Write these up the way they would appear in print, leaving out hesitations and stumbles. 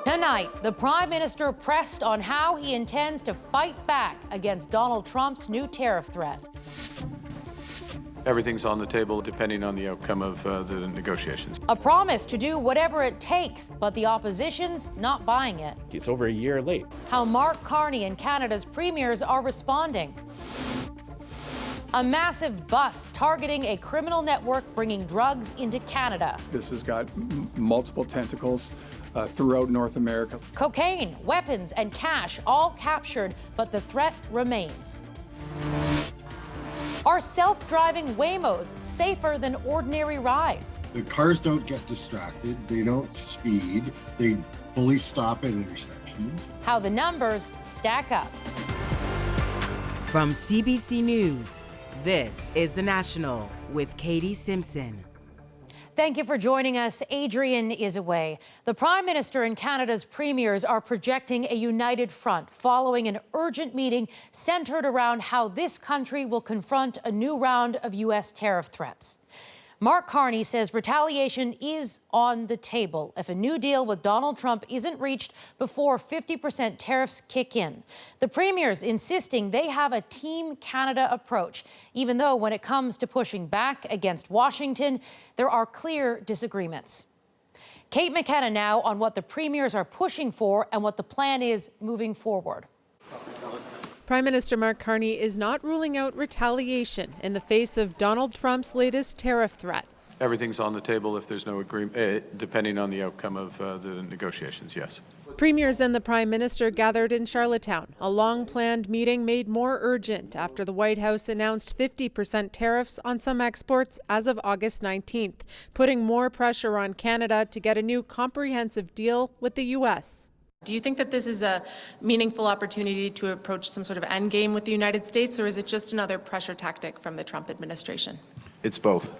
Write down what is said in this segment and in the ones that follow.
Tonight, the Prime Minister pressed on how he intends to fight back against Donald Trump's new tariff threat. Everything's on the table depending on the outcome of the negotiations. A promise to do whatever it takes, but the opposition's not buying it. It's over a year late. How Mark Carney and Canada's premiers are responding. A massive bus targeting a criminal network bringing drugs into Canada. This has got multiple tentacles throughout North America. Cocaine, weapons, and cash all captured, but the threat remains. Are self-driving Waymos safer than ordinary rides? The cars don't get distracted, they don't speed, they fully stop at intersections. How the numbers stack up. From CBC News, this is The National with Katie Simpson. Thank you for joining us. Adrian is away. The Prime Minister and Canada's premiers are projecting a united front following an urgent meeting centered around how this country will confront a new round of U.S. tariff threats. Mark Carney says retaliation is on the table if a new deal with Donald Trump isn't reached before 50% tariffs kick in. The premiers insisting they have a Team Canada approach, even though when it comes to pushing back against Washington, there are clear disagreements. Kate McKenna now on what the premiers are pushing for and what the plan is moving forward. Prime Minister Mark Carney is not ruling out retaliation in the face of Donald Trump's latest tariff threat. Everything's on the table if there's no agreement, depending on the outcome of the negotiations, yes. Premiers and the Prime Minister gathered in Charlottetown, a long-planned meeting made more urgent after the White House announced 50% tariffs on some exports as of August 19th, putting more pressure on Canada to get a new comprehensive deal with the U.S. Do you think that this is a meaningful opportunity to approach some sort of endgame with the United States, or is it just another pressure tactic from the Trump administration? It's both.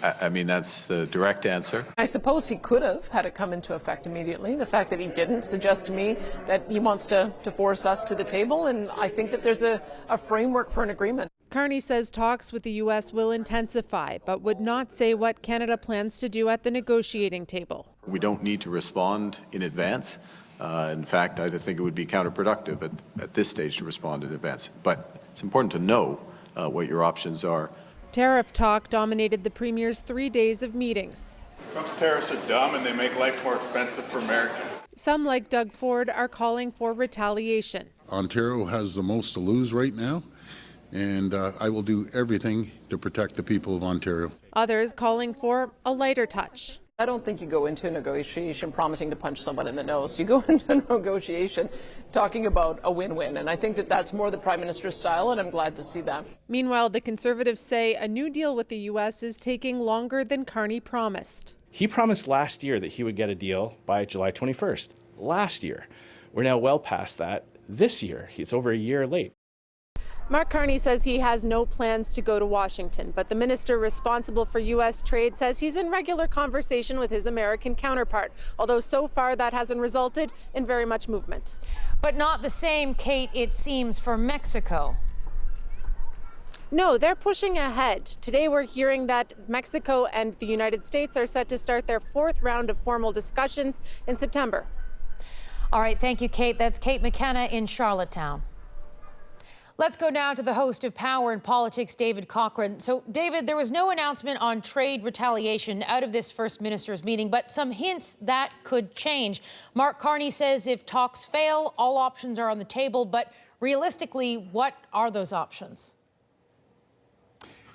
I mean, that's the direct answer. I suppose he could have had it come into effect immediately. The fact that he didn't suggests to me that he wants to force us to the table, and I think that there's a framework for an agreement. Carney says talks with the U.S. will intensify, but would not say what Canada plans to do at the negotiating table. We don't need to respond in advance. In fact, I think it would be counterproductive at this stage to respond in advance. But it's important to know what your options are. Tariff talk dominated the premier's 3 days of meetings. Trump's tariffs are dumb and they make life more expensive for Americans. Some, like Doug Ford, are calling for retaliation. Ontario has the most to lose right now, and I will do everything to protect the people of Ontario. Others calling for a lighter touch. I don't think you go into a negotiation promising to punch someone in the nose. You go into a negotiation talking about a win-win, and I think that that's more the Prime Minister's style, and I'm glad to see that. Meanwhile, the Conservatives say a new deal with the U.S. is taking longer than Carney promised. He promised last year that he would get a deal by July 21st. Last year. We're now well past that. This year, it's over a year late. Mark Carney says he has no plans to go to Washington, but the minister responsible for U.S. trade says he's in regular conversation with his American counterpart, although so far that hasn't resulted in very much movement. But not the same, Kate, it seems, for Mexico. No, they're pushing ahead. Today we're hearing that Mexico and the United States are set to start their fourth round of formal discussions in September. All right, thank you, Kate. That's Kate McKenna in Charlottetown. Let's go now to the host of Power and Politics, David Cochrane. So, David, there was no announcement on trade retaliation out of this First Minister's meeting, but some hints that could change. Mark Carney says if talks fail, all options are on the table. But realistically, what are those options?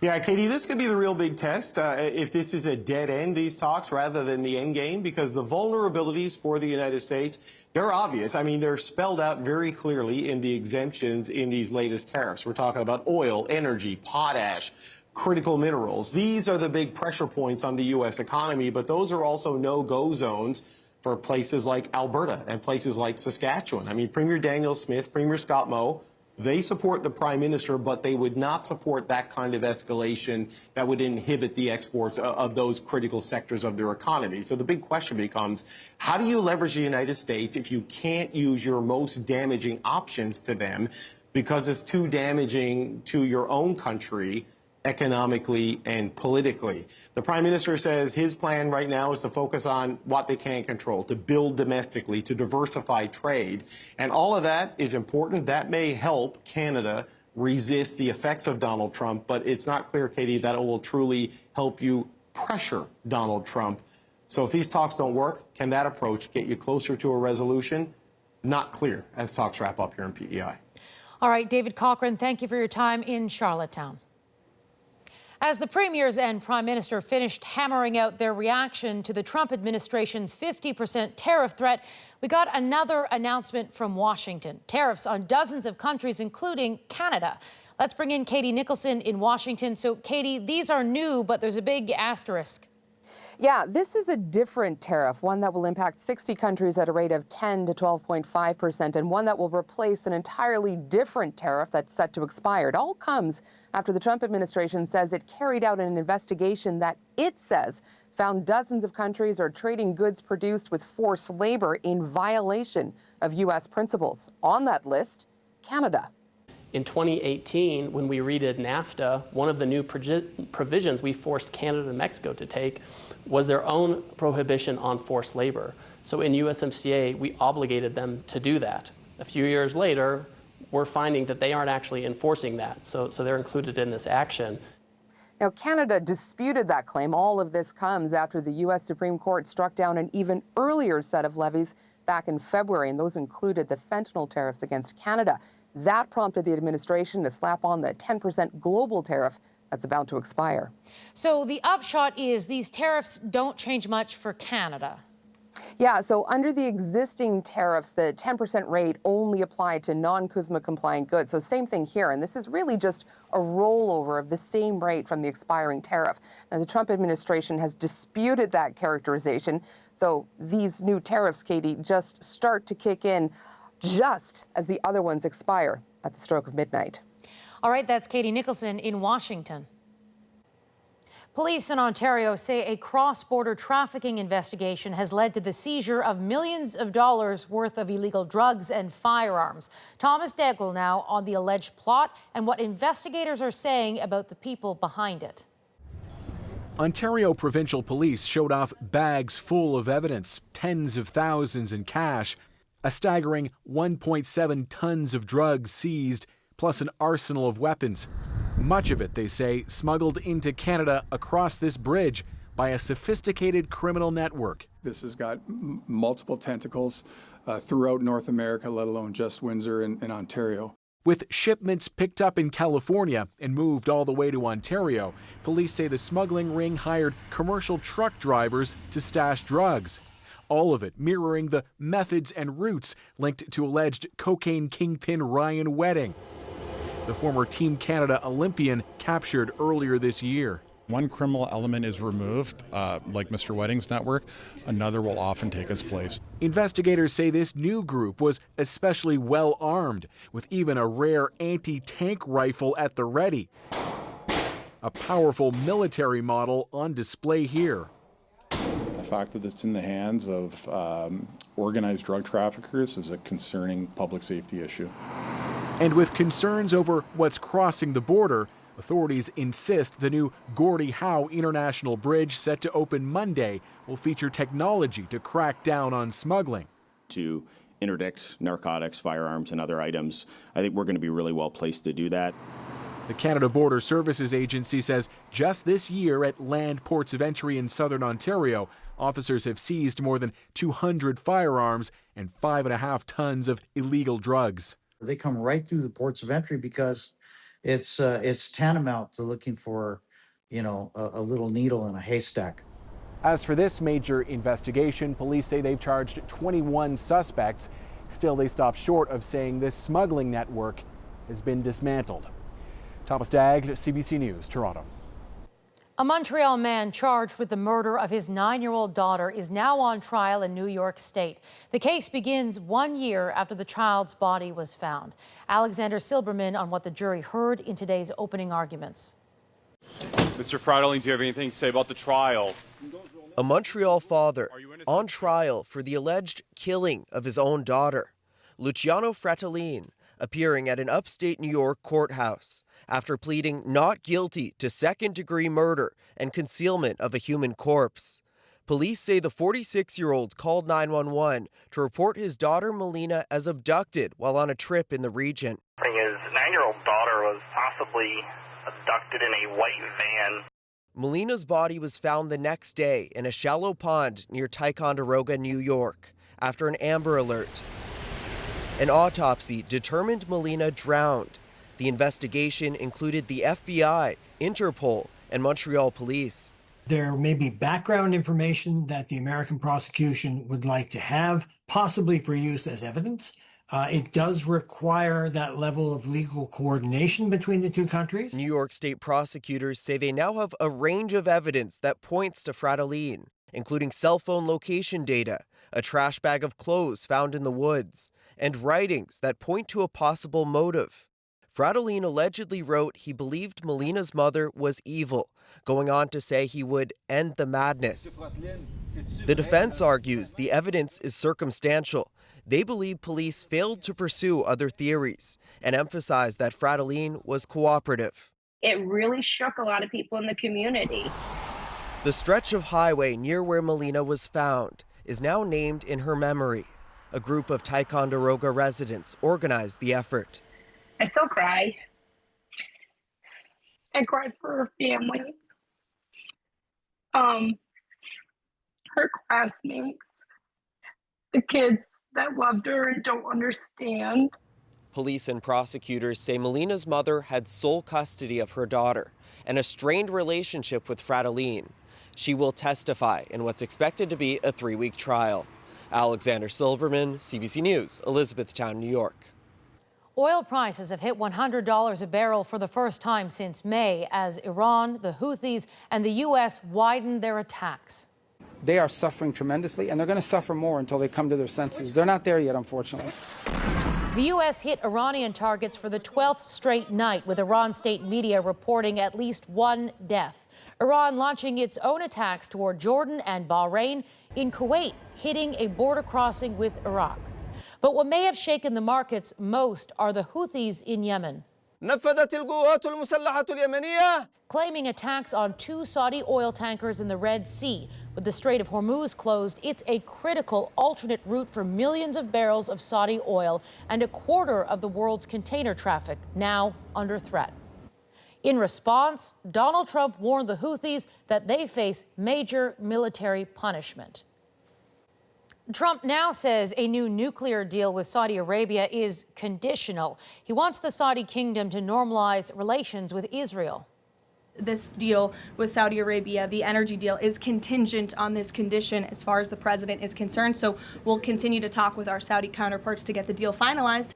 Yeah, Katie, this could be the real big test if this is a dead end, these talks, rather than the end game, because the vulnerabilities for the United States, they're obvious. I mean, they're spelled out very clearly in the exemptions in these latest tariffs. We're talking about oil, energy, potash, critical minerals. These are the big pressure points on the U.S. economy, but those are also no-go zones for places like Alberta and places like Saskatchewan. I mean, Premier Daniel Smith, Premier Scott Moe, they support the Prime Minister, but they would not support that kind of escalation that would inhibit the exports of those critical sectors of their economy. So the big question becomes, how do you leverage the United States if you can't use your most damaging options to them because it's too damaging to your own country economically and politically. The Prime Minister says his plan right now is to focus on what they can control, to build domestically, to diversify trade. And all of that is important. That may help Canada resist the effects of Donald Trump, but it's not clear, Katie, that it will truly help you pressure Donald Trump. So if these talks don't work, can that approach get you closer to a resolution? Not clear as talks wrap up here in PEI. All right, David Cochrane, thank you for your time in Charlottetown. As the premiers and prime minister finished hammering out their reaction to the Trump administration's 50% tariff threat, we got another announcement from Washington. Tariffs on dozens of countries, including Canada. Let's bring in Katie Nicholson in Washington. So, Katie, these are new, but there's a big asterisk. Yeah, this is a different tariff, one that will impact 60 countries at a rate of 10 to 12.5%, and one that will replace an entirely different tariff that's set to expire. It all comes after the Trump administration says it carried out an investigation that it says found dozens of countries are trading goods produced with forced labor in violation of U.S. principles. On that list, Canada. In 2018, when we redid NAFTA, one of the new provisions we forced Canada and Mexico to take was their own prohibition on forced labor. So in USMCA, we obligated them to do that. A few years later, we're finding that they aren't actually enforcing that. So they're included in this action. Now, Canada disputed that claim. All of this comes after the U.S. Supreme Court struck down an even earlier set of levies back in February, and those included the fentanyl tariffs against Canada. That prompted the administration to slap on the 10% global tariff that's about to expire. So the upshot is these tariffs don't change much for Canada. Yeah, so under the existing tariffs, the 10% rate only applied to non-CUSMA compliant goods. So same thing here. And this is really just a rollover of the same rate from the expiring tariff. Now, the Trump administration has disputed that characterization, though these new tariffs, Katie, just start to kick in just as the other ones expire at the stroke of midnight. All right, that's Katie Nicholson in Washington. Police in Ontario say a cross-border trafficking investigation has led to the seizure of millions of dollars worth of illegal drugs and firearms. Thomas Daigle now on the alleged plot and what investigators are saying about the people behind it. Ontario Provincial Police showed off bags full of evidence, tens of thousands in cash, a staggering 1.7 tons of drugs seized, plus an arsenal of weapons. Much of it, they say, smuggled into Canada across this bridge by a sophisticated criminal network. This has got multiple tentacles throughout North America, let alone just Windsor and Ontario. With shipments picked up in California and moved all the way to Ontario, police say the smuggling ring hired commercial truck drivers to stash drugs. All of it mirroring the methods and routes linked to alleged cocaine kingpin Ryan Wedding, the former Team Canada Olympian captured earlier this year. One criminal element is removed, like Mr. Wedding's network, another will often take its place. Investigators say this new group was especially well armed, with even a rare anti-tank rifle at the ready. A powerful military model on display here. The fact that it's in the hands of organized drug traffickers is a concerning public safety issue. And with concerns over what's crossing the border, authorities insist the new Gordie Howe International Bridge set to open Monday will feature technology to crack down on smuggling. To interdict narcotics, firearms, and other items, I think we're going to be really well placed to do that. The Canada Border Services Agency says just this year at land ports of entry in southern Ontario, officers have seized more than 200 firearms and 5.5 tons of illegal drugs. They come right through the ports of entry because it's tantamount to looking for, a little needle in a haystack. As for this major investigation, police say they've charged 21 suspects. Still, they stop short of saying this smuggling network has been dismantled. Thomas Daigle, CBC News, Toronto. A Montreal man charged with the murder of his 9-year-old daughter is now on trial in New York State. The case begins 1 year after the child's body was found. Alexander Silberman on what the jury heard in today's opening arguments. Mr. Fratellini, do you have anything to say about the trial? A Montreal father on trial for the alleged killing of his own daughter. Luciano Fratellini, appearing at an upstate New York courthouse after pleading not guilty to second-degree murder and concealment of a human corpse. Police say the 46-year-old called 911 to report his daughter Melina as abducted while on a trip in the region. His 9-year-old daughter was possibly abducted in a white van. Melina's body was found the next day in a shallow pond near Ticonderoga, New York, after an Amber Alert. An autopsy determined Melina drowned. The investigation included the FBI, Interpol, and Montreal police. There may be background information that the American prosecution would like to have, possibly for use as evidence. It does require that level of legal coordination between the two countries. New York State prosecutors say they now have a range of evidence that points to Fratellin, including cell phone location data, a trash bag of clothes found in the woods, and writings that point to a possible motive. Fratellin allegedly wrote he believed Melina's mother was evil, going on to say he would end the madness. The defense argues the evidence is circumstantial. They believe police failed to pursue other theories and emphasize that Fratellin was cooperative. It really shook a lot of people in the community. The stretch of highway near where Melina was found is now named in her memory. A group of Ticonderoga residents organized the effort. I still cry. I cried for her family, her classmates, the kids that loved her and don't understand. Police and prosecutors say Melina's mother had sole custody of her daughter and a strained relationship with Fratellin. She will testify in what's expected to be a 3-week trial. Alexander Silberman, CBC News, Elizabethtown, New York. Oil prices have hit $100 a barrel for the first time since May as Iran, the Houthis, and the U.S. widen their attacks. They are suffering tremendously, and they're going to suffer more until they come to their senses. They're not there yet, unfortunately. The U.S. hit Iranian targets for the 12th straight night, with Iran state media reporting at least one death. Iran launching its own attacks toward Jordan and Bahrain, in Kuwait hitting a border crossing with Iraq. But what may have shaken the markets most are the Houthis in Yemen, claiming attacks on 2 Saudi oil tankers in the Red Sea. With the Strait of Hormuz closed, it's a critical alternate route for millions of barrels of Saudi oil and a quarter of the world's container traffic now under threat. In response, Donald Trump warned the Houthis that they face major military punishment. Trump now says a new nuclear deal with Saudi Arabia is conditional. He wants the Saudi kingdom to normalize relations with Israel. This deal with Saudi Arabia, the energy deal, is contingent on this condition as far as the president is concerned. So we'll continue to talk with our Saudi counterparts to get the deal finalized.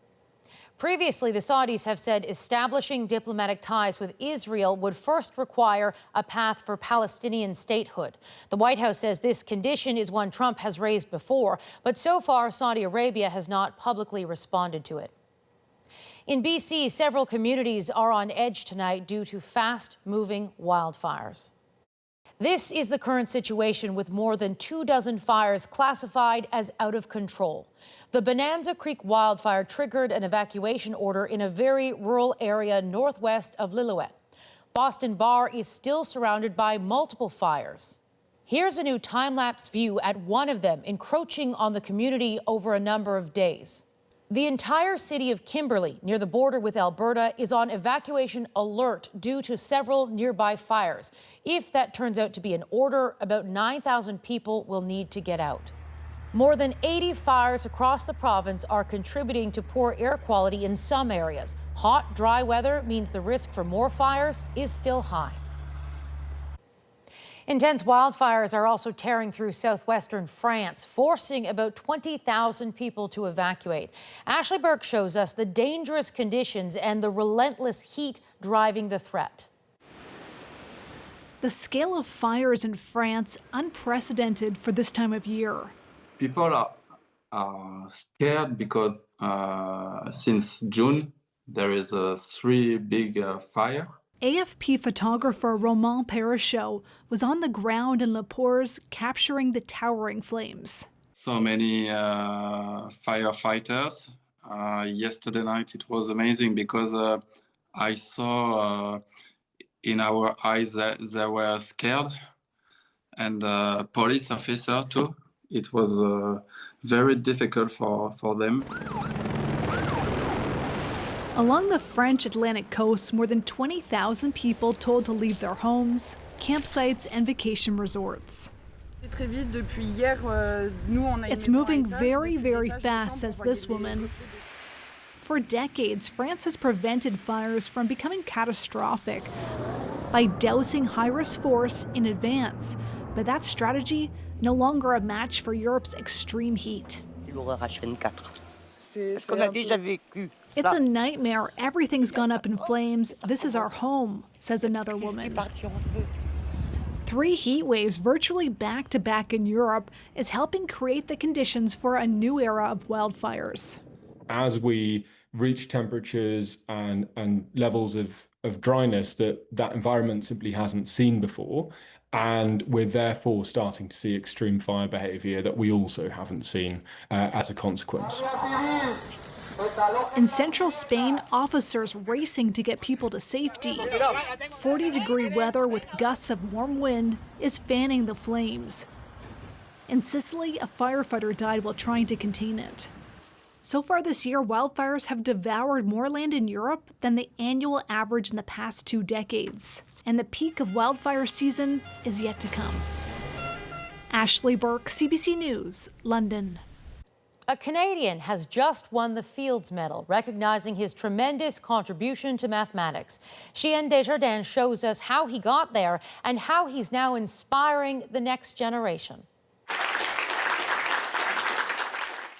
Previously, the Saudis have said establishing diplomatic ties with Israel would first require a path for Palestinian statehood. The White House says this condition is one Trump has raised before, but so far Saudi Arabia has not publicly responded to it. In BC, several communities are on edge tonight due to fast-moving wildfires. This is the current situation with more than 24 fires classified as out of control. The Bonanza Creek wildfire triggered an evacuation order in a very rural area northwest of Lillooet. Boston Bar is still surrounded by multiple fires. Here's a new time-lapse view at one of them, encroaching on the community over a number of days. The entire city of Kimberley, near the border with Alberta, is on evacuation alert due to several nearby fires. If that turns out to be an order, about 9,000 people will need to get out. More than 80 fires across the province are contributing to poor air quality in some areas. Hot, dry weather means the risk for more fires is still high. Intense wildfires are also tearing through southwestern France, forcing about 20,000 people to evacuate. Ashley Burke shows us the dangerous conditions and the relentless heat driving the threat. The scale of fires in France, unprecedented for this time of year. People are scared because since June, there is 3 big fire. AFP photographer Romain Perichot was on the ground in Le Pors capturing the towering flames. So many firefighters yesterday night. It was amazing because I saw in our eyes that they were scared, and police officer too. It was very difficult for them. Along the French Atlantic coast, more than 20,000 people told to leave their homes, campsites, and vacation resorts. It's moving very, very fast, says this woman. For decades, France has prevented fires from becoming catastrophic by dousing high-risk force in advance. But that strategy no longer a match for Europe's extreme heat. It's a nightmare. Everything's gone up in flames. This is our home, says another woman. 3 heat waves virtually back-to-back in Europe is helping create the conditions for a new era of wildfires. As we reach temperatures and levels of dryness that environment simply hasn't seen before, and we're therefore starting to see extreme fire behavior that we also haven't seen as a consequence. In central Spain, officers racing to get people to safety. 40-degree weather with gusts of warm wind is fanning the flames. In Sicily, a firefighter died while trying to contain it. So far this year, wildfires have devoured more land in Europe than the annual average in the past 2 decades. And the peak of wildfire season is yet to come. Ashley Burke, CBC News, London. A Canadian has just won the Fields Medal, recognizing his tremendous contribution to mathematics. Chien Desjardins shows us how he got there and how he's now inspiring the next generation.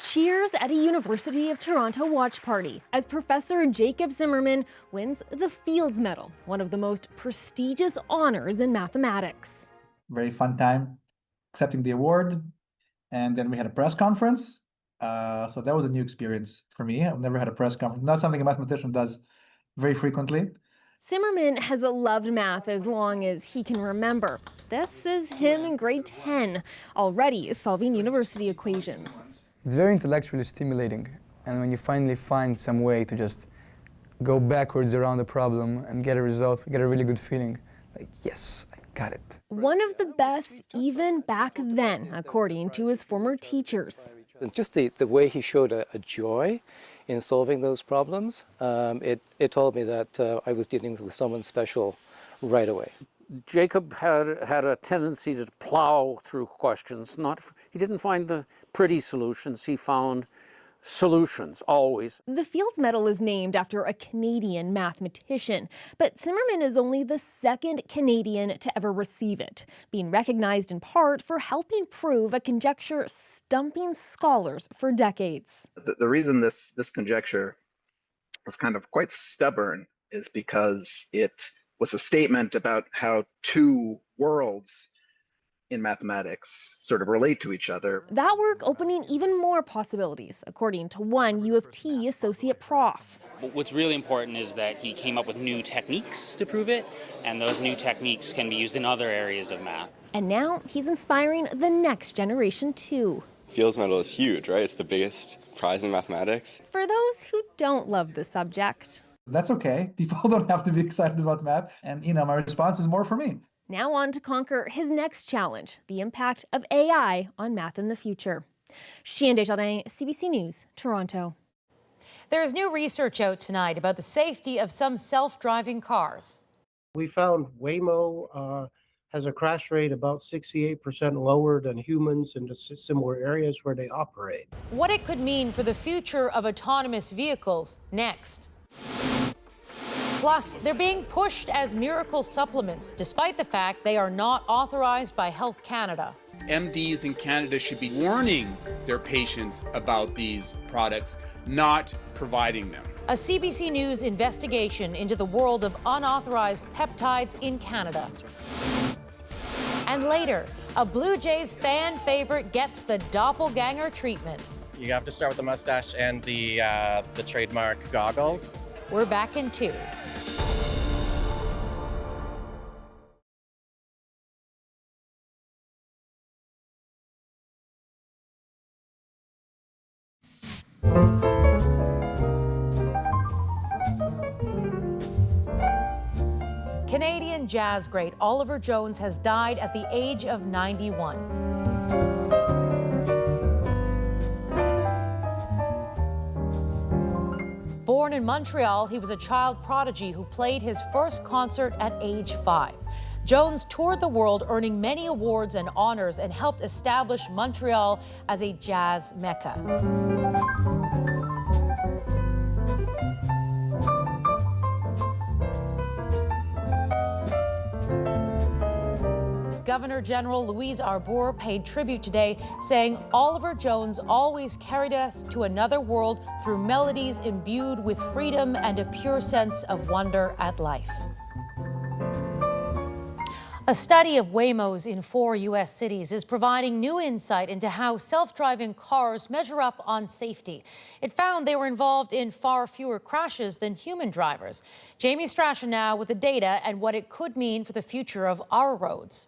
Cheers at a University of Toronto watch party as Professor Jacob Zimmerman wins the Fields Medal, one of the most prestigious honors in mathematics. Very fun time accepting the award, and then we had a press conference. So that was a new experience for me. I've never had a press conference, not something a mathematician does very frequently. Zimmerman has loved math as long as he can remember. This is him in grade 10, already solving university equations. It's very intellectually stimulating, and when you finally find some way to just go backwards around the problem and get a result, you get a really good feeling, like, yes, I got it. One of the best even back then, according to his former teachers. And just the way he showed a joy in solving those problems, it told me that I was dealing with someone special right away. Jacob had a tendency to plow through questions. He didn't find the pretty solutions. He found solutions, always. The Fields Medal is named after a Canadian mathematician, but Zimmerman is only the 2nd Canadian to ever receive it, being recognized in part for helping prove a conjecture stumping scholars for decades. The reason this conjecture was kind of quite stubborn is because it was a statement about how 2 worlds in mathematics sort of relate to each other. That work opening even more possibilities, according to one U of T associate prof. What's really important is that he came up with new techniques to prove it, and those new techniques can be used in other areas of math. And now he's inspiring the next generation too. Fields Medal is huge, right? It's the biggest prize in mathematics. For those who don't love the subject. That's okay. People don't have to be excited about math. And, my response is more for me. Now on to conquer his next challenge, the impact of AI on math in the future. Chien Desjardins, CBC News, Toronto. There is new research out tonight about the safety of some self-driving cars. We found Waymo has a crash rate about 68% lower than humans in the similar areas where they operate. What it could mean for the future of autonomous vehicles next. Plus, they're being pushed as miracle supplements, despite the fact they are not authorized by Health Canada. MDs in Canada should be warning their patients about these products, not providing them. A CBC News investigation into the world of unauthorized peptides in Canada. And later, a Blue Jays fan favorite gets the doppelganger treatment. You have to start with the mustache and the trademark goggles. We're back in 2. jazz great Oliver Jones has died at the age of 91. Born in Montreal, he was a child prodigy who played his first concert at age 5. Jones toured the world, earning many awards and honors, and helped establish Montreal as a jazz mecca. Governor General Louise Arbour paid tribute today, saying Oliver Jones always carried us to another world through melodies imbued with freedom and a pure sense of wonder at life. A study of Waymos in 4 U.S. cities is providing new insight into how self-driving cars measure up on safety. It found they were involved in far fewer crashes than human drivers. Jamie Strachan now with the data and what it could mean for the future of our roads.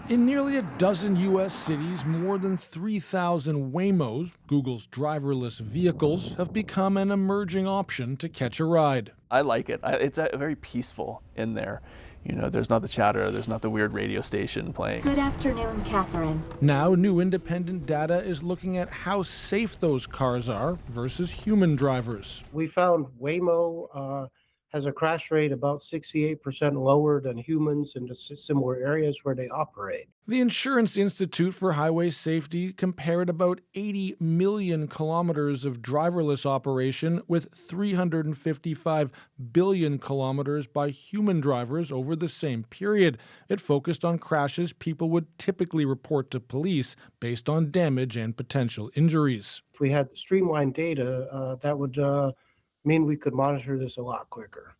In nearly a dozen U.S. cities, more than 3,000 Waymos, Google's driverless vehicles, have become an emerging option to catch a ride. I like it. It's very peaceful in there. You know, there's not the chatter, there's not the weird radio station playing. Good afternoon, Catherine. Now, new independent data is looking at how safe those cars are versus human drivers. We found Waymo has a crash rate about 68% lower than humans in similar areas where they operate. The Insurance Institute for Highway Safety compared about 80 million kilometers of driverless operation with 355 billion kilometers by human drivers over the same period. It focused on crashes people would typically report to police based on damage and potential injuries. If we had streamlined data, that would mean we could monitor this a lot quicker.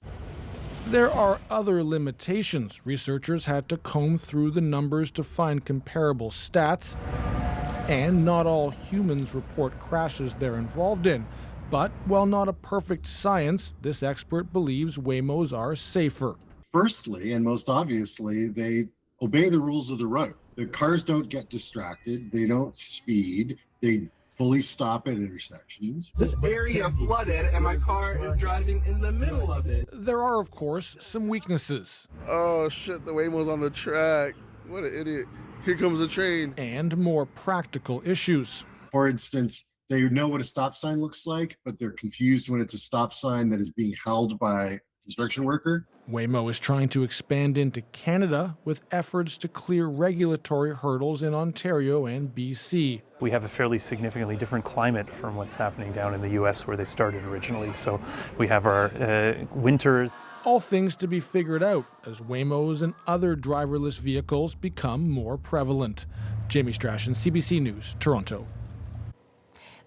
There are other limitations. Researchers had to comb through the numbers to find comparable stats, and not all humans report crashes they're involved in. But while not a perfect science, this expert believes Waymos are safer. Firstly, and most obviously, they obey the rules of the road. The cars don't get distracted, they don't speed, they fully stop at intersections. This area flooded and my car is driving in the middle of it. There are, of course, some weaknesses. Oh shit, the Waymo's on the track. What an idiot. Here comes the train. And more practical issues. For instance, they know what a stop sign looks like, but they're confused when it's a stop sign that is being held by a construction worker. Waymo is trying to expand into Canada with efforts to clear regulatory hurdles in Ontario and BC. We have a fairly significantly different climate from what's happening down in the U.S. where they started originally. So we have our winters. All things to be figured out as Waymos and other driverless vehicles become more prevalent. Jamie Strachan, CBC News, Toronto.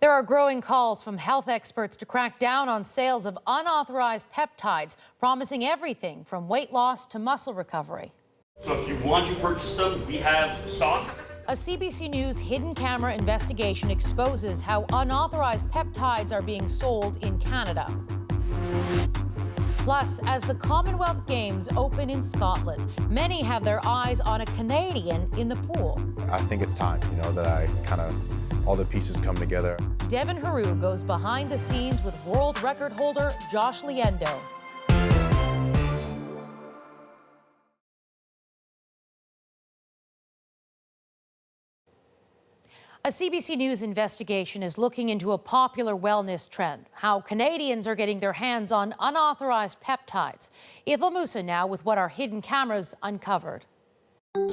There are growing calls from health experts to crack down on sales of unauthorized peptides, promising everything from weight loss to muscle recovery. So if you want to purchase them, we have stock. A CBC News hidden camera investigation exposes how unauthorized peptides are being sold in Canada. Plus, as the Commonwealth Games open in Scotland, many have their eyes on a Canadian in the pool. I think it's time, that all the pieces come together. Devin Haru goes behind the scenes with world record holder Josh Liendo. A CBC News investigation is looking into a popular wellness trend, how Canadians are getting their hands on unauthorized peptides. Ethel Musa now with what our hidden cameras uncovered.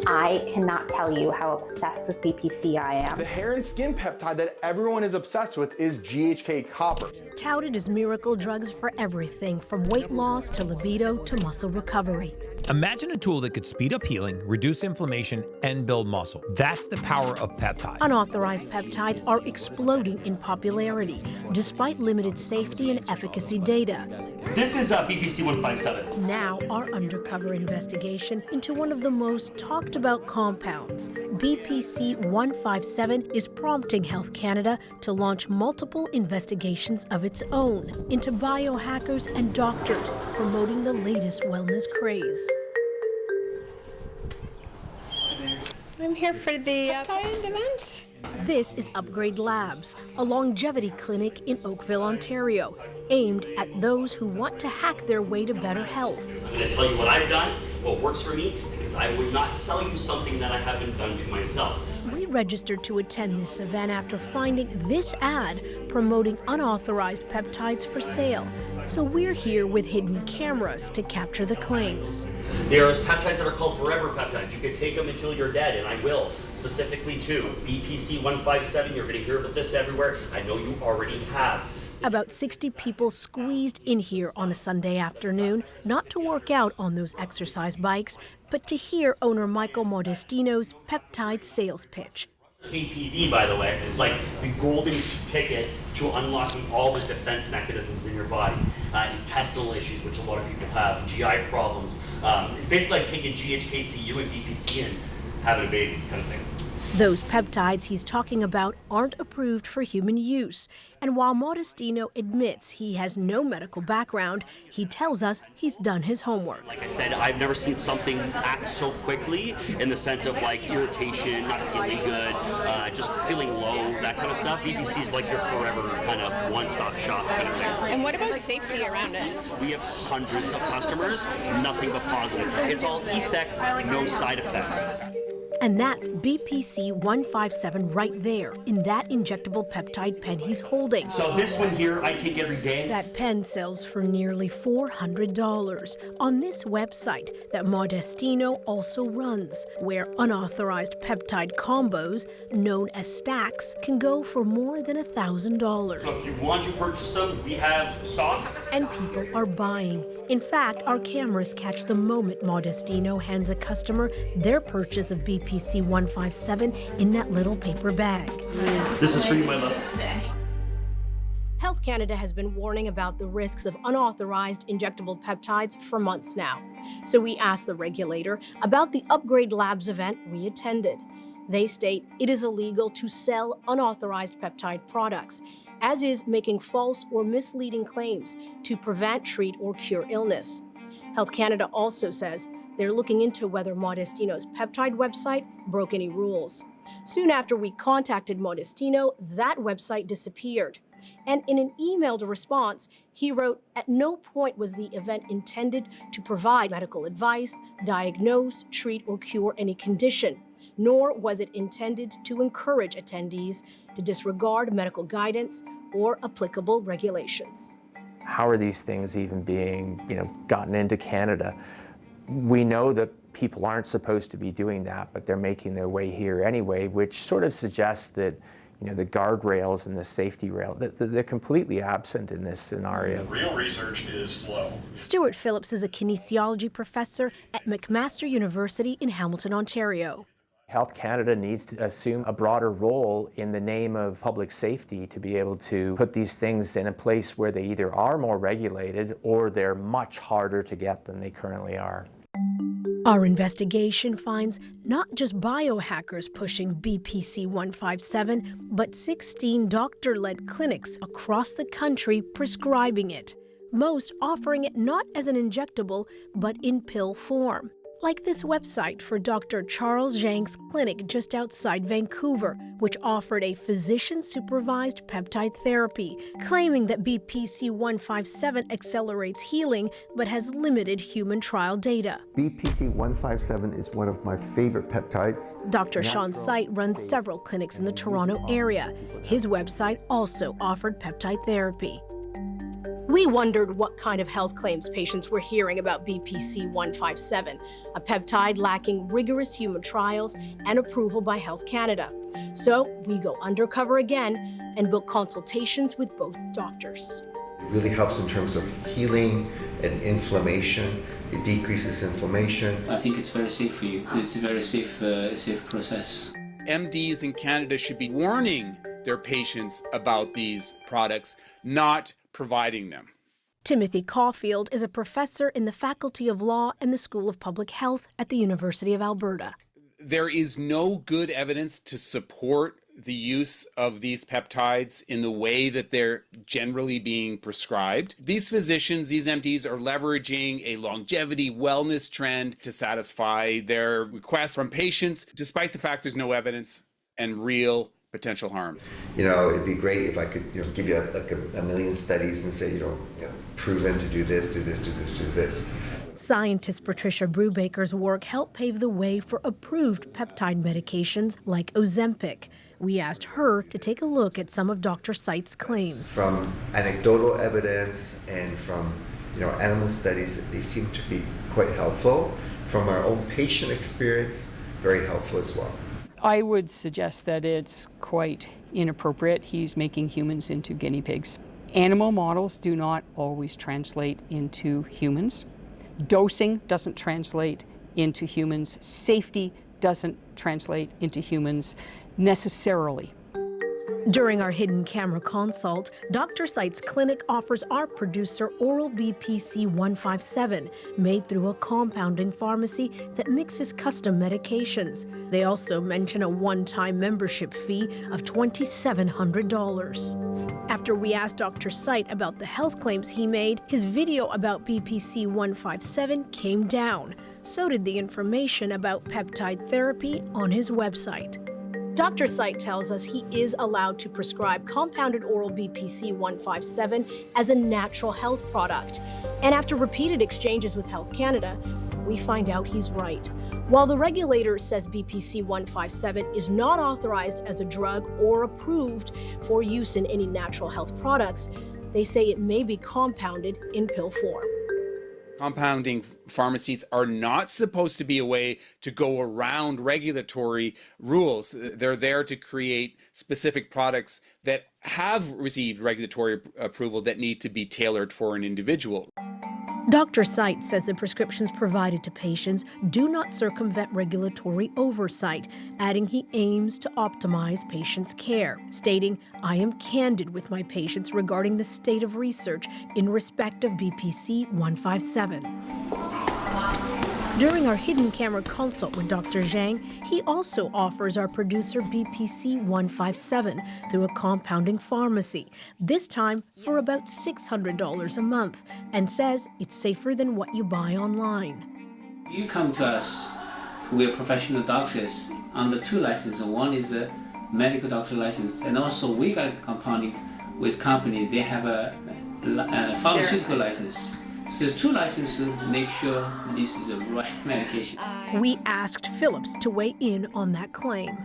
I cannot tell you how obsessed with BPC I am. The hair and skin peptide that everyone is obsessed with is GHK copper. Touted as miracle drugs for everything from weight loss to libido to muscle recovery. Imagine a tool that could speed up healing, reduce inflammation, and build muscle. That's the power of peptides. Unauthorized peptides are exploding in popularity, despite limited safety and efficacy data. This is BPC 157. Now, our undercover investigation into one of the most talked about compounds, BPC 157, is prompting Health Canada to launch multiple investigations of its own into biohackers and doctors promoting the latest wellness craze. I'm here for the peptide event. This is Upgrade Labs, a longevity clinic in Oakville, Ontario, aimed at those who want to hack their way to better health. I'm going to tell you what I've done what works for me, because I would not sell you something that I haven't done to myself. We registered to attend this event after finding this ad promoting unauthorized peptides for sale. So we're here with hidden cameras to capture the claims. There's peptides that are called forever peptides. You could take them until you're dead, and I will. Specifically to BPC 157, you're going to hear about this everywhere. I know you already have. About 60 people squeezed in here on a Sunday afternoon, not to work out on those exercise bikes, but to hear owner Michael Modestino's peptide sales pitch. KPV, by the way, is like the golden ticket to unlocking all the defense mechanisms in your body. Intestinal issues, which a lot of people have, GI problems. It's basically like taking GHKCU and BPC and having a baby kind of thing. Those peptides he's talking about aren't approved for human use. And while Modestino admits he has no medical background, he tells us he's done his homework. Like I said, I've never seen something act so quickly in the sense of like irritation, not feeling good, just feeling low, that kind of stuff. BPC is like your forever kind of one-stop shop kind of thing. And what about safety around it? We have hundreds of customers, nothing but positive. It's all effects, no side effects. And that's BPC 157 right there in that injectable peptide pen he's holding. So this one here, I take every day. That pen sells for nearly $400 on this website that Modestino also runs, where unauthorized peptide combos, known as stacks, can go for more than $1,000. So if you want to purchase them, we have stock. And people are buying. In fact, our cameras catch the moment Modestino hands a customer their purchase of BPC 157 in that little paper bag. This is for you, my love. Health Canada has been warning about the risks of unauthorized injectable peptides for months now. So we asked the regulator about the Upgrade Labs event we attended. They state it is illegal to sell unauthorized peptide products, as is making false or misleading claims to prevent, treat, or cure illness. Health Canada also says they're looking into whether Modestino's peptide website broke any rules. Soon after we contacted Modestino, that website disappeared. And in an emailed response, he wrote, "At no point was the event intended to provide medical advice, diagnose, treat, or cure any condition, nor was it intended to encourage attendees to disregard medical guidance or applicable regulations." How are these things even being, gotten into Canada? We know that people aren't supposed to be doing that, but they're making their way here anyway, which sort of suggests that, the guardrails and the safety rail, they're completely absent in this scenario. Real research is slow. Stuart Phillips is a kinesiology professor at McMaster University in Hamilton, Ontario. Health Canada needs to assume a broader role in the name of public safety to be able to put these things in a place where they either are more regulated or they're much harder to get than they currently are. Our investigation finds not just biohackers pushing BPC 157, but 16 doctor-led clinics across the country prescribing it, most offering it not as an injectable, but in pill form. Like this website for Dr. Charles Zhang's clinic just outside Vancouver, which offered a physician-supervised peptide therapy, claiming that BPC 157 accelerates healing but has limited human trial data. BPC 157 is one of my favorite peptides. Dr. Sean Sight runs several clinics in the Toronto area. His website also offered peptide therapy. We wondered what kind of health claims patients were hearing about BPC 157, a peptide lacking rigorous human trials and approval by Health Canada. So we go undercover again and book consultations with both doctors. It really helps in terms of healing and inflammation. It decreases inflammation. I think it's very safe for you. It's a very safe process. MDs in Canada should be warning their patients about these products, not providing them. Timothy Caulfield is a professor in the Faculty of Law and the School of Public Health at the University of Alberta. There is no good evidence to support the use of these peptides in the way that they're generally being prescribed. These physicians, these MDs, are leveraging a longevity wellness trend to satisfy their requests from patients, despite the fact there's no evidence and real potential harms. It'd be great if I could give you a million studies and say, proven to do this, do this, do this, do this. Scientist Patricia Brubaker's work helped pave the way for approved peptide medications like Ozempic. We asked her to take a look at some of Dr. Seit's claims. From anecdotal evidence and from animal studies, they seem to be quite helpful. From our own patient experience, very helpful as well. I would suggest that it's quite inappropriate. He's making humans into guinea pigs. Animal models do not always translate into humans. Dosing doesn't translate into humans. Safety doesn't translate into humans necessarily. During our hidden camera consult, Dr. Seit's clinic offers our producer oral BPC 157, made through a compounding pharmacy that mixes custom medications. They also mention a one-time membership fee of $2,700. After we asked Dr. Seit about the health claims he made, his video about BPC 157 came down. So did the information about peptide therapy on his website. Dr. Seit tells us he is allowed to prescribe compounded oral BPC 157 as a natural health product. And after repeated exchanges with Health Canada, we find out he's right. While the regulator says BPC 157 is not authorized as a drug or approved for use in any natural health products, they say it may be compounded in pill form. Compounding pharmacies are not supposed to be a way to go around regulatory rules. They're there to create specific products that have received regulatory approval that need to be tailored for an individual. Dr. Seit says the prescriptions provided to patients do not circumvent regulatory oversight, adding he aims to optimize patients' care, stating, "I am candid with my patients regarding the state of research in respect of BPC 157. During our hidden camera consult with Dr. Zhang, he also offers our producer BPC 157 through a compounding pharmacy, this time for about $600 a month, and says it's safer than what you buy online. You come to us, we're professional doctors under two licenses. One is a medical doctor license, and also we got compounding with company, they have a pharmaceutical license. So there's two licenses to make sure this is the right medication. We asked Phillips to weigh in on that claim.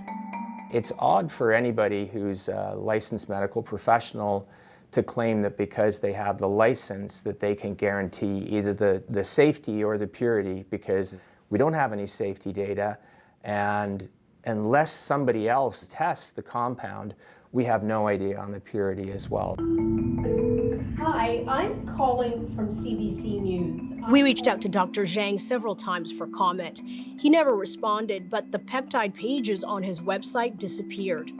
It's odd for anybody who's a licensed medical professional to claim that because they have the license that they can guarantee either the safety or the purity, because we don't have any safety data, and unless somebody else tests the compound, we have no idea on the purity as well. Hi, I'm calling from CBC News. We reached out to Dr. Zhang several times for comment. He never responded, but the peptide pages on his website disappeared.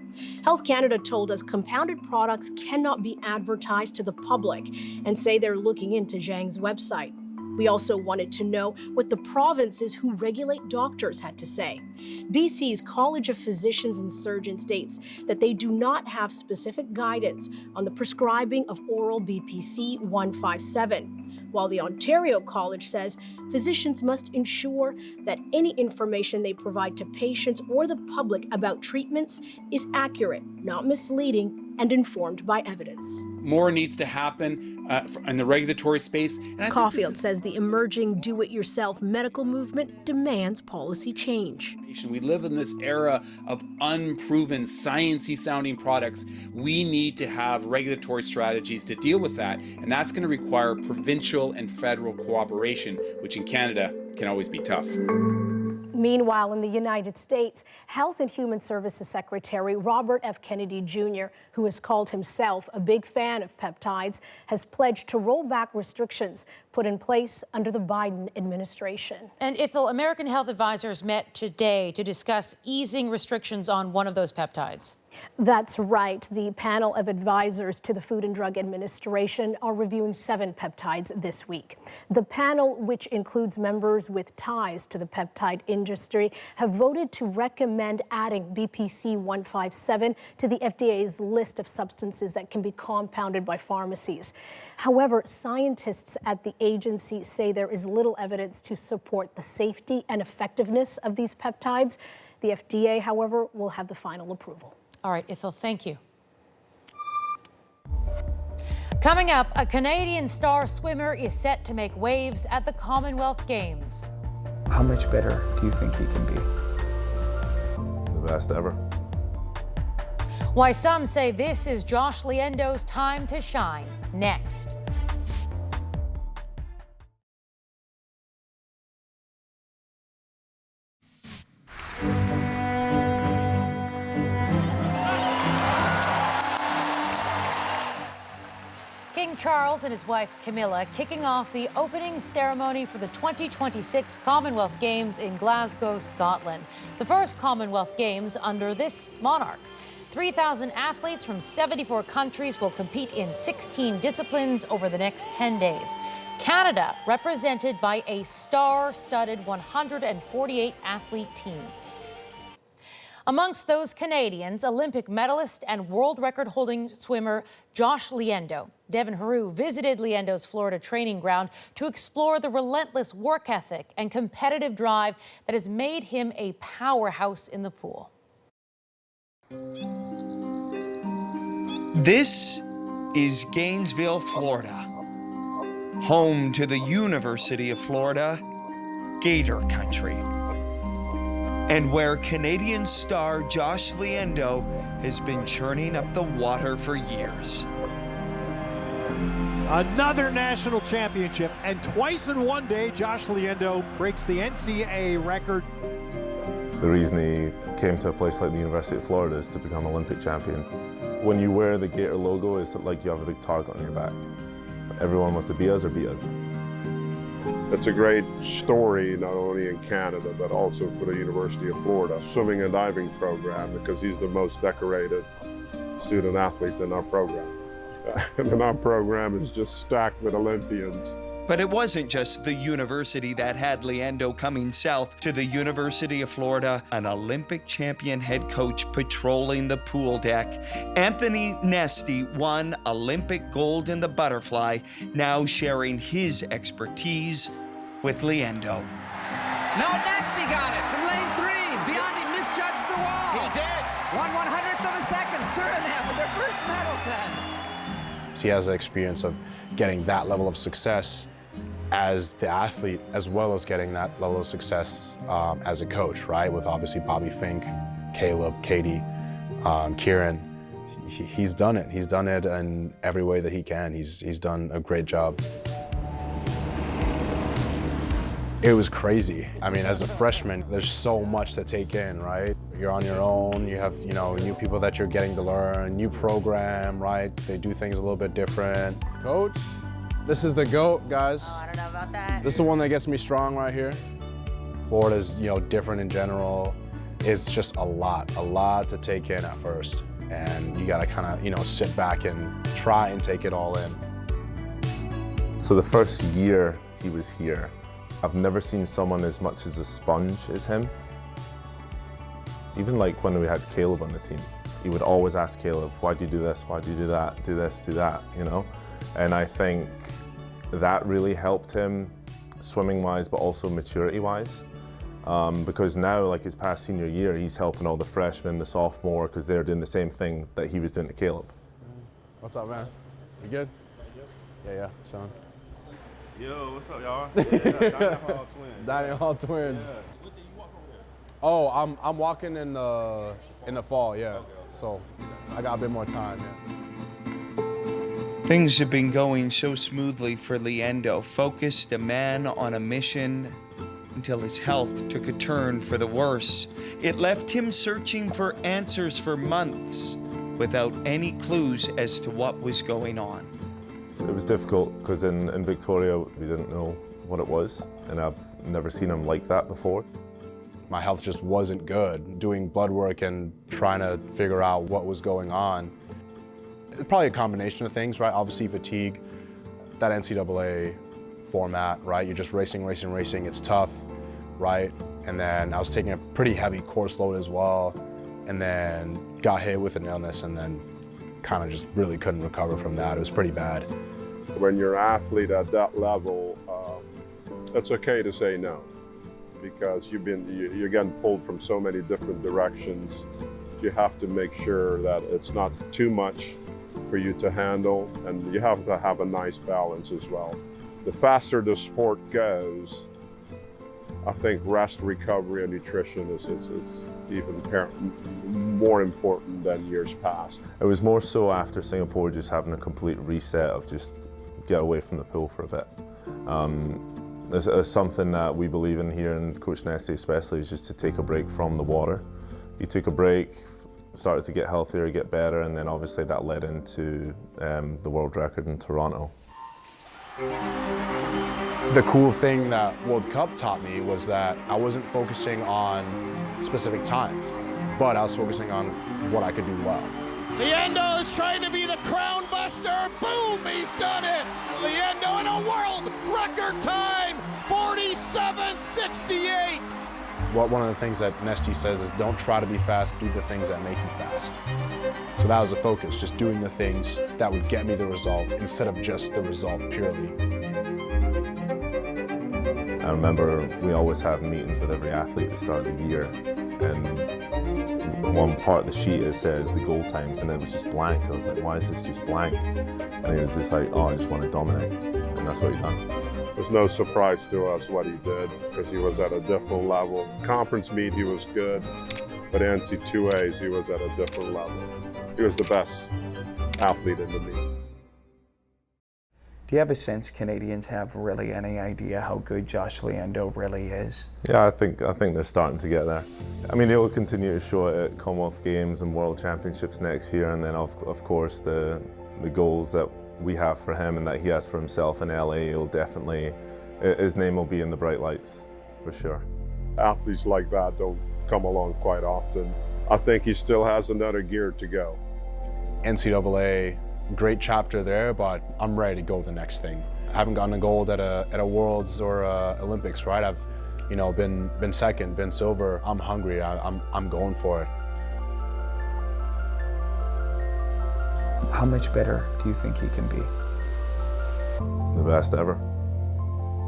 Health Canada told us compounded products cannot be advertised to the public and say they're looking into Zhang's website. We also wanted to know what the provinces who regulate doctors had to say. BC's College of Physicians and Surgeons states that they do not have specific guidance on the prescribing of oral BPC 157, while the Ontario College says physicians must ensure that any information they provide to patients or the public about treatments is accurate, not misleading, and informed by evidence. More needs to happen in the regulatory space. Caulfield says the emerging do-it-yourself medical movement demands policy change. We live in this era of unproven, sciencey sounding products. We need to have regulatory strategies to deal with that, and that's going to require provincial and federal cooperation, which in Canada can always be tough. Meanwhile, in the United States, Health and Human Services Secretary Robert F. Kennedy Jr., who has called himself a big fan of peptides, has pledged to roll back restrictions put in place under the Biden administration. And Ithel, American health advisors met today to discuss easing restrictions on one of those peptides. That's right. The panel of advisors to the Food and Drug Administration are reviewing 7 peptides this week. The panel, which includes members with ties to the peptide industry, have voted to recommend adding BPC 157 to the FDA's list of substances that can be compounded by pharmacies. However, scientists at the agency say there is little evidence to support the safety and effectiveness of these peptides. The FDA, however, will have the final approval. All right, Ithel, thank you. Coming up, a Canadian star swimmer is set to make waves at the Commonwealth Games. How much better do you think he can be? The best ever. Why some say this is Josh Liendo's time to shine. Next. King Charles and his wife Camilla kicking off the opening ceremony for the 2026 Commonwealth Games in Glasgow, Scotland. The first Commonwealth Games under this monarch. 3,000 athletes from 74 countries will compete in 16 disciplines over the next 10 days. Canada represented by a star-studded 148-athlete team. Amongst those Canadians, Olympic medalist and world record-holding swimmer Josh Liendo. Devin Haru visited Liendo's Florida training ground to explore the relentless work ethic and competitive drive that has made him a powerhouse in the pool. This is Gainesville, Florida, home to the University of Florida, Gator Country, and where Canadian star Josh Liendo has been churning up the water for years. Another national championship, and twice in one day, Josh Liendo breaks the NCAA record. The reason he came to a place like the University of Florida is to become Olympic champion. When you wear the Gator logo, it's like you have a big target on your back. Everyone wants to be us or beat us. It's a great story, not only in Canada, but also for the University of Florida swimming and diving program, because he's the most decorated student athlete in our program. And our program is just stacked with Olympians. But it wasn't just the university that had Liendo coming south to the University of Florida, an Olympic champion head coach patrolling the pool deck. Anthony Nesty won Olympic gold in the butterfly, now sharing his expertise with Liendo. No, Nesty got it from lane 3. Beyond he misjudged the wall. He did. 1/100th of a second. Suriname with their first medal then. He has the experience of getting that level of success as the athlete, as well as getting that level of success as a coach, right? With obviously Bobby Fink, Caleb, Katie, Kieran. He's done it. He's done it in every way that he can. He's done a great job. It was crazy. I mean, as a freshman, there's so much to take in, right? You're on your own, you have, new people that you're getting to learn, new program, right? They do things a little bit different. Coach, this is the GOAT, guys. Oh, I don't know about that. This is the one that gets me strong right here. Florida's, different in general. It's just a lot to take in at first. And you gotta kind of, sit back and try and take it all in. So the first year he was here, I've never seen someone as much as a sponge as him. Even like when we had Caleb on the team, he would always ask Caleb, why do you do this? Why do you do that? Do this, do that, And I think that really helped him swimming-wise, but also maturity-wise. Because now, like his past senior year, he's helping all the freshmen, the sophomore, because they're doing the same thing that he was doing to Caleb. What's up, man? You good? Yeah, Sean. Yo, what's up, y'all? Dining Hall Twins. Dining Hall Twins. Yeah. Oh, I'm walking in the fall, yeah. Okay. So I got a bit more time, yeah. Things have been going so smoothly for Liendo, focused a man on a mission until his health took a turn for the worse. It left him searching for answers for months without any clues as to what was going on. It was difficult because in Victoria we didn't know what it was, and I've never seen him like that before. My health just wasn't good. Doing blood work and trying to figure out what was going on. It's probably a combination of things, right? Obviously fatigue, that NCAA format, right? You're just racing. It's tough, right? And then I was taking a pretty heavy course load as well, and then got hit with an illness, and then kind of just really couldn't recover from that. It was pretty bad. When you're an athlete at that level, it's okay to say no, because you're getting pulled from so many different directions. You have to make sure that it's not too much for you to handle, and you have to have a nice balance as well. The faster the sport goes, I think rest, recovery, and nutrition is even more important than years past. It was more so after Singapore just having a complete reset of just get away from the pool for a bit. There's something that we believe in here, and Coach Nesty especially, is just to take a break from the water. You took a break, started to get healthier, get better, and then obviously that led into the world record in Toronto. The cool thing that World Cup taught me was that I wasn't focusing on specific times, but I was focusing on what I could do well. Liendo is trying to be the crown buster. Boom, he's done it. Liendo in a world record time, 47:68. One of the things that Nesty says is don't try to be fast, do the things that make you fast. So that was the focus, just doing the things that would get me the result instead of just the result purely. I remember we always have meetings with every athlete at the start of the year, and one part of the sheet it says the goal times, and it was just blank. I was like, why is this just blank? And it was just like, oh, I just want to dominate, and that's what he done. It was no surprise to us what he did, because he was at a different level. Conference meet, he was good, but NC2As, he was at a different level. He was the best athlete in the meet. Do you have a sense Canadians have really any idea how good Josh Liendo really is? Yeah, I think they're starting to get there. I mean, he'll continue to show it at Commonwealth Games and World Championships next year, and then of course the goals that we have for him and that he has for himself in LA, he'll definitely, his name will be in the bright lights, for sure. Athletes like that don't come along quite often. I think he still has another gear to go. NCAA, great chapter there, but I'm ready to go the next thing. I haven't gotten a gold at a Worlds or Olympics, right? I've, been second, been silver. I'm hungry. I'm going for it. How much better do you think he can be? The best ever.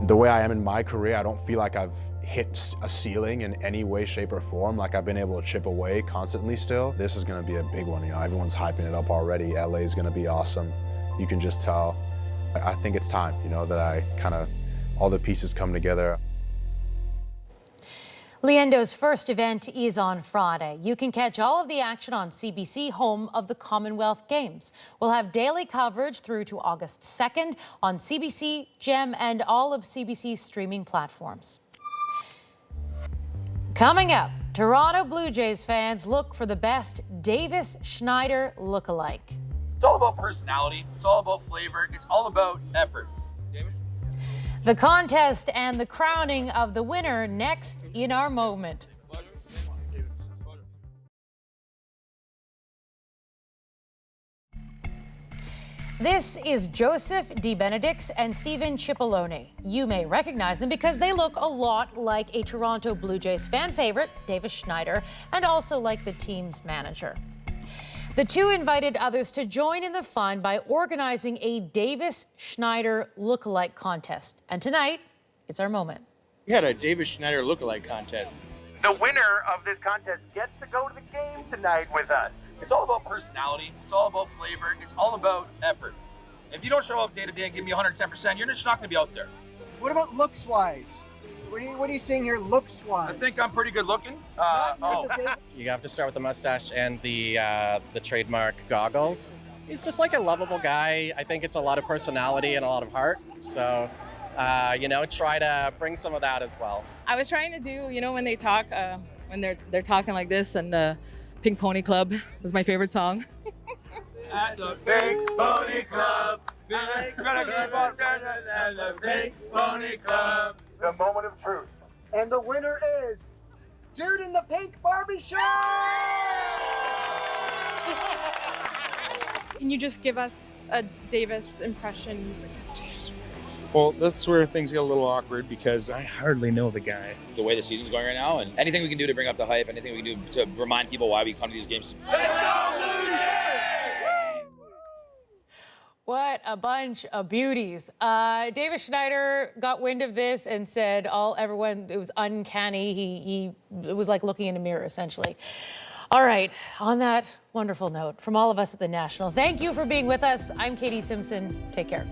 The way I am in my career, I don't feel like I've hit a ceiling in any way, shape, or form. Like I've been able to chip away constantly still. This is gonna be a big one, everyone's hyping it up already. LA is gonna be awesome. You can just tell. I think it's time, that all the pieces come together. Liendo's first event is on Friday. You can catch all of the action on CBC, home of the Commonwealth Games. We'll have daily coverage through to August 2nd on CBC, GEM, and all of CBC's streaming platforms. Coming up, Toronto Blue Jays fans look for the best Davis Schneider lookalike. It's all about personality. It's all about flavor. It's all about effort. The contest and the crowning of the winner next in our moment. This is Joseph DeBenedicts and Stephen Cipollone. You may recognize them because they look a lot like a Toronto Blue Jays fan favorite, Davis Schneider, and also like the team's manager. The two invited others to join in the fun by organizing a Davis Schneider lookalike contest. And tonight, it's our moment. We had a Davis Schneider lookalike contest. The winner of this contest gets to go to the game tonight with us. It's all about personality. It's all about flavor. It's all about effort. If you don't show up day to day and give me 110%, you're just not going to be out there. What about looks-wise? What are you seeing here looks-wise? I think I'm pretty good looking. You have to start with the mustache and the trademark goggles. He's just like a lovable guy. I think it's a lot of personality and a lot of heart. So, try to bring some of that as well. I was trying to do, when they talk, when they're talking like this, and the Pink Pony Club is my favorite song. At the Pink Pony Club, we're gonna keep on at the Pink Pony Club. The moment of truth. And the winner is Dude in the Pink Barbie Shirt! Can you just give us a Davis impression? Davis. Well, that's where things get a little awkward because I hardly know the guy. The way the season's going right now, and anything we can do to bring up the hype, anything we can do to remind people why we come to these games. Let's go Blue Jays! What a bunch of beauties. Davis Schneider got wind of this and said everyone, it was uncanny. It was like looking in a mirror, essentially. All right, on that wonderful note, from all of us at the National, thank you for being with us. I'm Katie Simpson. Take care.